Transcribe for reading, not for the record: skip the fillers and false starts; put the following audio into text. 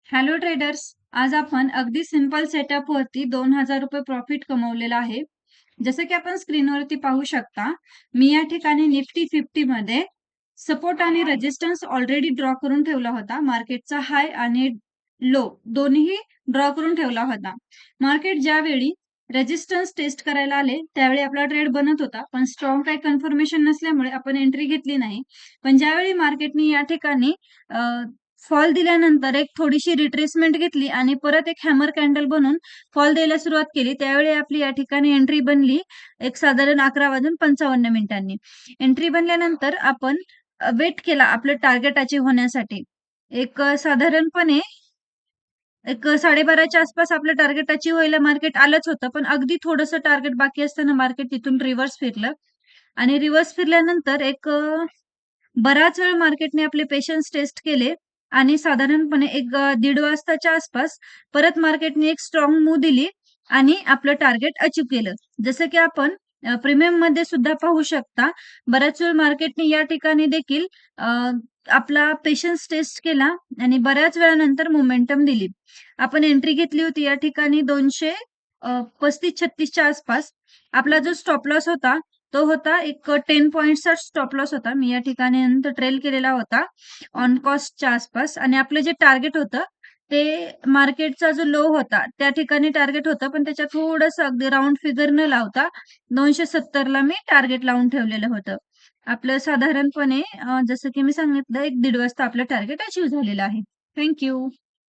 Hello traders. आज आपण अगदी सिंपल सेटअप वरती ₹2000 प्रॉफिट कमवलेला आहे. जसं की आपण स्क्रीनवरती पाहू शकता, मी या ठिकाणी निफ्टी 50 मध्ये सपोर्ट आणि रेजिस्टन्स ऑलरेडी ड्रॉ करून ठेवला होता. मार्केटचा हाय आणि लो दोन्ही ड्रॉ करून ठेवला होता. मार्केट ज्यावेळी रेजिस्टन्स टेस्ट करायला आले, त्यावेळी आपला ट्रेड बनत होता. पण स्ट्रॉंग काही कन्फर्मेशन नसल्यामुळे आपण एंट्री घेतली नाही. पण ज्यावेळी मार्केटनी या ठिकाणी फॉल दिल्यानंतर एक थोडीशी रिट्रेसमेंट घेतली आणि परत एक हॅमर कॅन्डल बनवून फॉल द्यायला सुरुवात केली. त्यावेळी आपली या ठिकाणी एंट्री बनली एक साधारण 11:55 एंट्री बनल्यानंतर आपण वेट केला आपलं टार्गेट अचीव्ह होण्यासाठी. साधारणपणे 12:30च्या आसपास आपलं टार्गेट अचीव्ह व्हायला मार्केट आलंच होतं. पण अगदी थोडंसं टार्गेट बाकी असताना मार्केट तिथून रिव्हर्स फिरलं आणि रिव्हर्स फिरल्यानंतर बराच वेळ मार्केटने आपले पेशन्स टेस्ट केले आणि साधारणपणे 1:30 वाजताच्या आसपास परत मार्केटने एक स्ट्रॉंग मूव्ह दिली आणि आपलं टार्गेट अचीव्ह केलं. जसं की आपण प्रीमियममध्ये सुद्धा पाहू शकता. बऱ्याच वेळ मार्केटने या ठिकाणी देखील अ, आपला पेशन्स टेस्ट केला आणि बऱ्याच वेळानंतर मोमेंटम दिली. आपण एंट्री घेतली होती या ठिकाणी 235-36च्या आसपास. आपला जो स्टॉप लॉस होता तो होता 10 पॉइंट्सचा स्टॉप लॉस होता. मी या ठिकाणी नंतर ट्रेल केलेला होता ऑन कॉस्टच्या आसपास आणि आपलं जे टार्गेट होतं ते मार्केटचा जो लो होता त्या ठिकाणी टार्गेट होतं, पण त्याच्या थोडंसं अगदी राउंड फिगर न लावता 270ला मी टार्गेट लावून ठेवलेलं होतं. आपलं साधारणपणे जसं की मी सांगितलं 1:30 वाजता आपलं टार्गेट अचीव्ह झालेलं आहे. Thank you.